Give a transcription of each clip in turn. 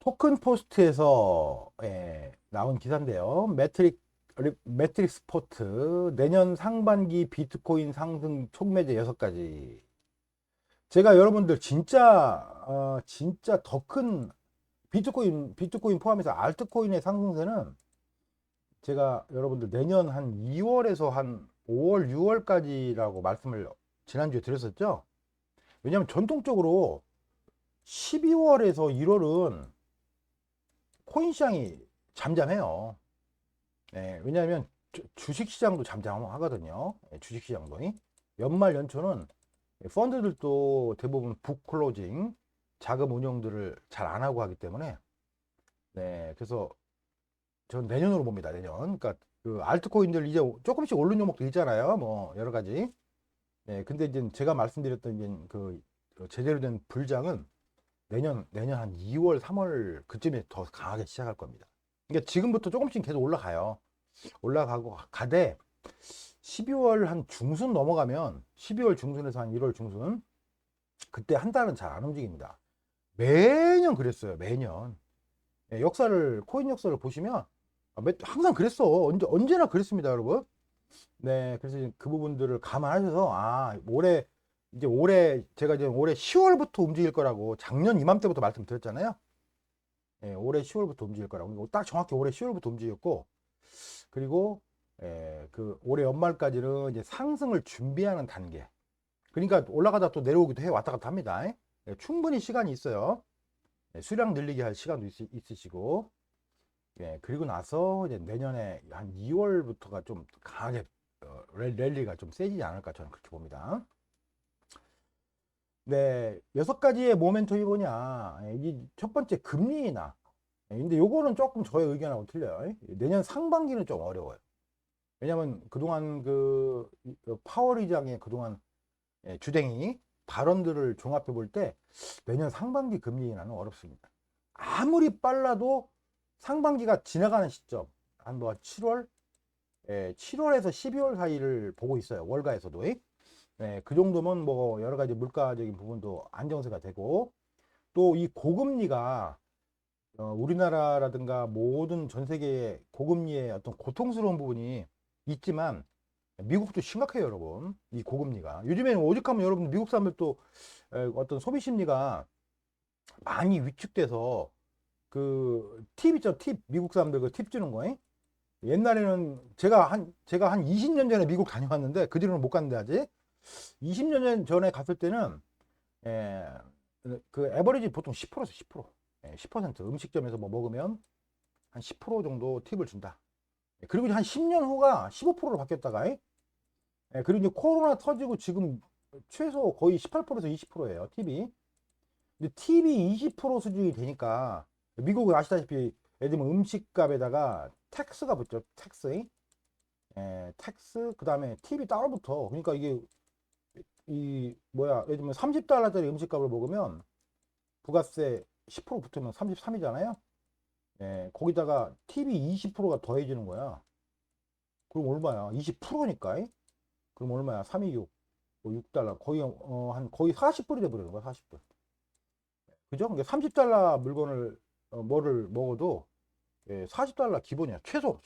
토큰 포스트에서 나온 기사인데요. 매트릭스 포트 내년 상반기 비트코인 상승 촉매제 6가지. 제가 여러분들 진짜 더 큰 비트코인 포함해서 알트코인의 상승세는 제가 여러분들 내년 한 2월에서 한 5월, 6월까지라고 말씀을 지난주에 드렸었죠. 왜냐하면 전통적으로 12월에서 1월은 코인 시장이 잠잠해요. 왜냐하면 주식시장도 잠잠하거든요. 주식시장도. 연말 연초는 펀드들도 대부분 북클로징, 자금 운용들을 잘 안 하고 하기 때문에, 그래서 전 내년으로 봅니다. 내년. 그러니까 그 알트코인들 이제 조금씩 오른 종목도 있잖아요. 뭐 여러 가지. 근데 이제 제가 말씀드렸던 이제 그 제대로 된 불장은 내년 한 2월, 3월 그쯤에 더 강하게 시작할 겁니다. 그러니까 지금부터 조금씩 계속 올라가요. 올라가고 가되 12월 한 중순 넘어가면 12월 중순에서 한 1월 중순 그때 한 달은 잘 안 움직입니다. 매년 그랬어요. 매년. 코인 역사를 보시면 항상 그랬어. 언제나 그랬습니다, 여러분. 그래서 그 부분들을 감안하셔서 올해 제가 이제 올해 10월부터 움직일 거라고 작년 이맘때부터 말씀드렸잖아요. 올해 10월부터 움직일 거라고. 딱 정확히 올해 10월부터 움직였고, 그리고 그 올해 연말까지는 이제 상승을 준비하는 단계. 그러니까 올라가다 또 내려오기도 해 왔다 갔다 합니다. 충분히 시간이 있어요. 수량 늘리게 할 시간도 있으시고, 그리고 나서 이제 내년에 한 2월부터가 좀 강하게 랠리가 좀 세지지 않을까 저는 그렇게 봅니다. 6가지의 모멘텀이 뭐냐? 이 첫 번째 금리 인하. 근데 요거는 조금 저의 의견하고 틀려요. 내년 상반기는 좀 어려워요. 왜냐면 그동안 파월 의장의 그동안 주댕이 발언들을 종합해 볼 때 내년 상반기 금리 인하는 어렵습니다. 아무리 빨라도 상반기가 지나가는 시점 한 뭐 7월에서 12월 사이를 보고 있어요. 월가에서도. 그 정도면 뭐 여러 가지 물가적인 부분도 안정세가 되고, 또 이 고금리가 우리나라라든가 모든 전 세계의 고금리의 어떤 고통스러운 부분이 있지만 미국도 심각해요, 여러분. 이 고금리가 요즘에는 오죽하면 여러분 미국 사람들도 어떤 소비 심리가 많이 위축돼서 그 팁 있죠, 팁. 미국 사람들 그 팁 주는 거. 옛날에는 제가 한 20년 전에 미국 다녀왔는데 그 뒤로는 못 갔는데 아직 20년 전에 갔을 때는 에, 그 에버리지 보통 10%에서 10%, 10% 음식점에서 뭐 먹으면 한 10% 정도 팁을 준다. 그리고 한 10년 후가 15%로 바뀌었다가 그리고 이제 코로나 터지고 지금 최소 거의 18%에서 20%예요, 팁이. 근데 팁이 20% 수준이 되니까 미국은 아시다시피 예를 들면 음식값에다가 텍스가 붙죠. 텍스 그다음에 팁이 따로 붙어. 그러니까 이게 이 뭐야 예를 들면 30달러짜리 음식값을 먹으면 부가세 10% 붙으면 33이잖아요. 거기다가 팁이 20%가 더해지는 거야. 그럼 얼마야? 20%니까. 그럼 얼마야? 326, 뭐 6달러. 거의 40불이 돼버리는 거야, 40불. 그죠? 그러니까 30달러 물건을 뭐를 먹어도 40달러 기본이야. 최소.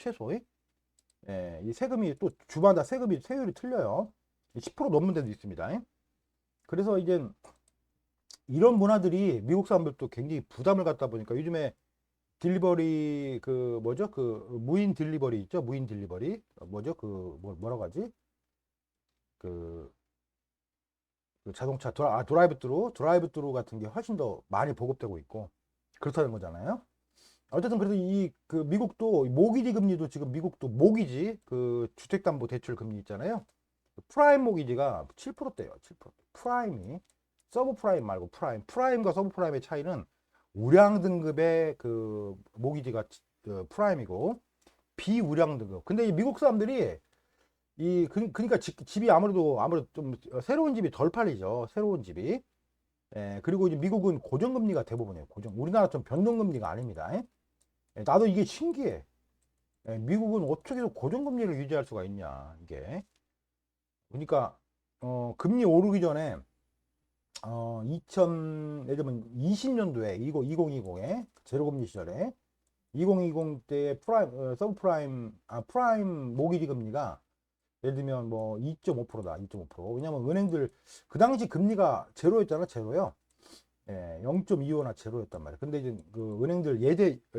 이 세금이 또 주마다 세율이 틀려요. 10% 넘는 데도 있습니다. 그래서 이제 이런 문화들이 미국 사람들도 굉장히 부담을 갖다 보니까 요즘에 딜리버리 그 뭐죠? 그 무인 딜리버리 있죠? 무인 딜리버리 뭐죠? 뭐라고 하지? 그, 그 자동차 드라이브 트루 같은 게 훨씬 더 많이 보급되고 있고 그렇다는 거잖아요. 어쨌든 그래서 이 그 미국도 모기지 금리도 지금 미국도 모기지 그 주택담보대출 금리 있잖아요. 프라임 모기지가 7%대요. 7%. 프라임이 서브 프라임 말고 프라임과 서브 프라임의 차이는 우량 등급의 그 모기지가 그 프라임이고 비우량 등급. 근데 이 미국 사람들이 그러니까 집이 아무래도 좀 새로운 집이 덜 팔리죠. 새로운 집이. 그리고 이제 미국은 고정금리가 대부분이에요. 우리나라 좀 변동금리가 아닙니다. 나도 이게 신기해. 미국은 어떻게 해서 고정금리를 유지할 수가 있냐, 이게. 그러니까, 금리 오르기 전에 예를 들면 20년도에 2020에 제로금리 시절에 2020 때 서브프라임 프라임 모기지 금리가 예를 들면 뭐 2.5%다. 2.5%. 왜냐면 은행들 그 당시 금리가 제로였잖아. 제로요. 예, 0.25나 제로였단 말이에요. 근데 이제 그 은행들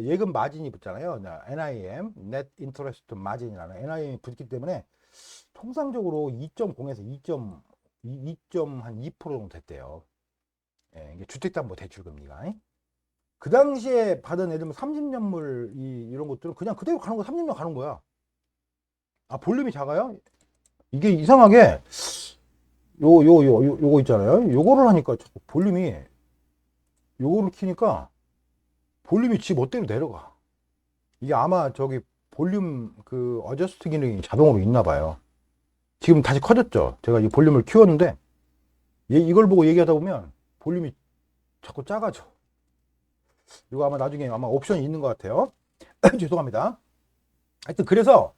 예금 마진이 붙잖아요. NIM, Net Interest Margin이라는 NIM이 붙기 때문에 통상적으로 2.0에서 2.2% 정도 됐대요. 예, 이게 주택담보대출 금리가. 그 당시에 받은 예를 들면 30년물 이런 것들은 그냥 그대로 가는 거야. 30년 가는 거야. 아, 볼륨이 작아요? 이게 이상하게 요거 있잖아요. 요거를 하니까 자꾸 볼륨이 요거를 키니까 볼륨이 지 멋대로 내려가. 이게 아마 저기 볼륨 그 어저스트 기능이 자동으로 있나 봐요. 지금 다시 커졌죠. 제가 이 볼륨을 키웠는데 이걸 보고 얘기하다 보면 볼륨이 자꾸 작아져. 이거 아마 나중에 아마 옵션이 있는 것 같아요. 죄송합니다. 하여튼 그래서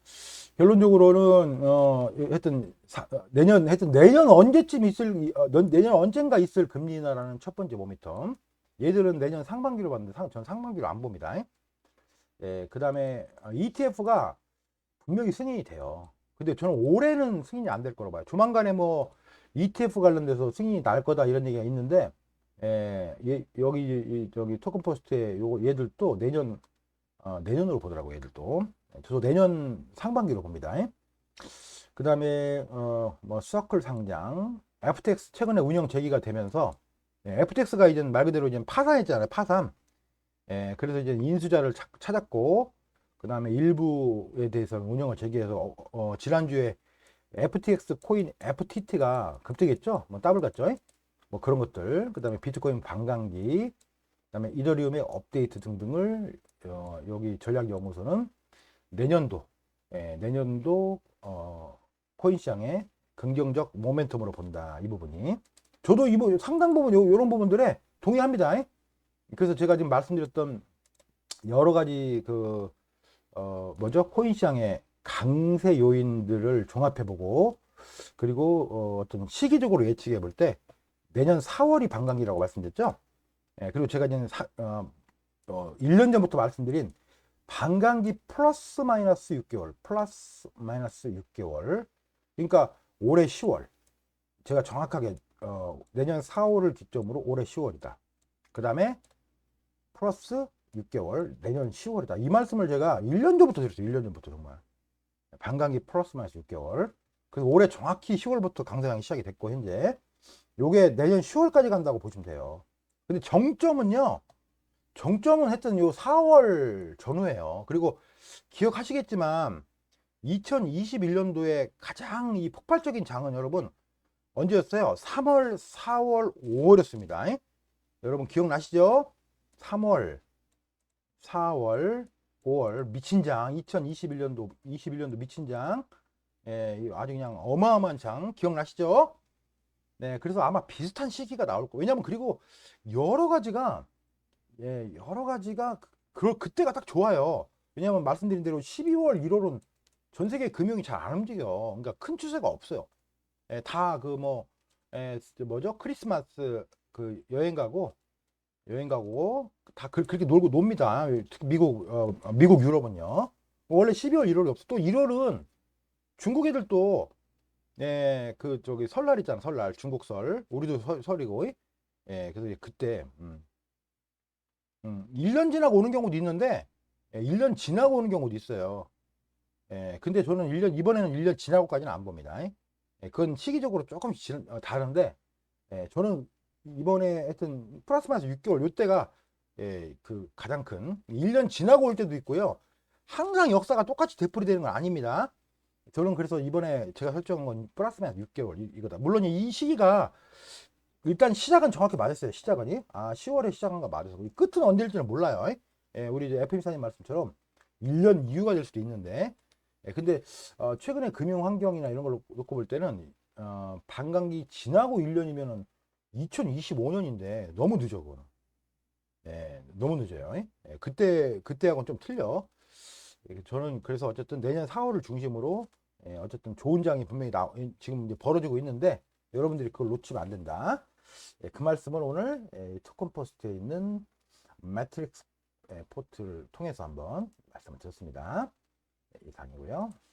결론적으로는 하여튼 내년 언제쯤 있을 내년 언젠가 있을 금리 인하라는 첫 번째 모멘텀. 얘들은 내년 상반기로 봤는데 전 상반기로 안 봅니다. 예, 그 다음에 ETF가 분명히 승인이 돼요. 근데 저는 올해는 승인이 안 될 거라고 봐요. 조만간에 뭐 ETF 관련돼서 승인이 날 거다 이런 얘기가 있는데, 여기 저기 토큰포스트에 얘들도 내년으로 보더라고. 얘들도 저도 내년 상반기로 봅니다. 그 다음에 뭐 서클 상장, FTX 최근에 운영 재개가 되면서 FTX가 이제 말 그대로 이제 파산했잖아요. 파산. 그래서 이제 인수자를 찾았고, 그 다음에 일부에 대해서 운영을 재개해서 지난주에 FTX 코인 FTT가 급등했죠. 뭐 더블 갔죠. 뭐 그런 것들. 그 다음에 비트코인 반감기, 그 다음에 이더리움의 업데이트 등등을 여기 전략연구소는 내년도 코인 시장의 긍정적 모멘텀으로 본다. 이 부분이. 저도 상당 부분 요런 부분들에 동의합니다. 그래서 제가 지금 말씀드렸던 여러 가지 코인 시장의 강세 요인들을 종합해보고, 그리고 어떤 시기적으로 예측해 볼 때 내년 4월이 반감기라고 말씀드렸죠. 그리고 제가 이제 1년 전부터 말씀드린 반감기 플러스 마이너스 6개월, 그러니까 올해 10월, 제가 정확하게 내년 4월을 기점으로 올해 10월이다. 그 다음에 플러스 6개월, 내년 10월이다. 이 말씀을 제가 1년 전부터 드렸어요. 1년 전부터 정말. 반감기 플러스 마이너스 6개월. 그래서 올해 정확히 10월부터 강세장이 시작이 됐고, 현재 요게 내년 10월까지 간다고 보시면 돼요. 근데 정점은 하여튼 요 4월 전후에요. 그리고 기억하시겠지만 2021년도에 가장 이 폭발적인 장은 여러분 언제였어요? 3월, 4월, 5월이었습니다. 여러분 기억나시죠? 3월, 4월, 5월 미친 장, 2021년도 미친 장, 아주 그냥 어마어마한 장 기억나시죠? 네, 그래서 아마 비슷한 시기가 나올 거예요. 왜냐면 그리고 여러 가지가 그때가 딱 좋아요. 왜냐면 말씀드린 대로 12월, 1월은 전 세계 금융이 잘 안 움직여. 그러니까 큰 추세가 없어요. 다 뭐죠? 크리스마스 여행 가고 다 그렇게 놀고 놉니다. 특히 미국 유럽은요. 원래 12월, 1월이 없어. 또 1월은 중국 애들도 저기 설날 있잖아. 설날 중국 설. 우리도 설이고. 그래서 그때 1년 지나고 오는 경우도 있는데 1년 지나고 오는 경우도 있어요. 근데 저는 이번에는 1년 지나고까지는 안 봅니다. 그건 시기적으로 조금씩 다른데 저는 이번에 하여튼 플러스 마이너스 6개월 요때가 그 가장 큰 1년 지나고 올 때도 있고요. 항상 역사가 똑같이 되풀이되는 건 아닙니다. 저는 그래서 이번에 제가 설정한 건 플러스 마이너스 6개월 이거다. 물론 이 시기가 일단 시작은 정확히 맞았어요. 시작은 10월에 시작한 거 맞아서 끝은 언제일지는 몰라요. 우리 이제 FM사님 말씀처럼 1년 이후가 될 수도 있는데 근데 최근에 금융 환경이나 이런 걸 놓고 볼 때는 반감기 지나고 1년이면은 2025년인데 너무 늦어 그거는. 너무 늦어요. 그때하고는 좀 틀려. 저는 그래서 어쨌든 내년 4월을 중심으로 어쨌든 좋은 장이 분명히 지금 이제 벌어지고 있는데 여러분들이 그걸 놓치면 안 된다. 예, 그 말씀을 오늘 토큰포스트에 있는 매트릭스 포트를 통해서 한번 말씀을 드렸습니다. 이상이고요.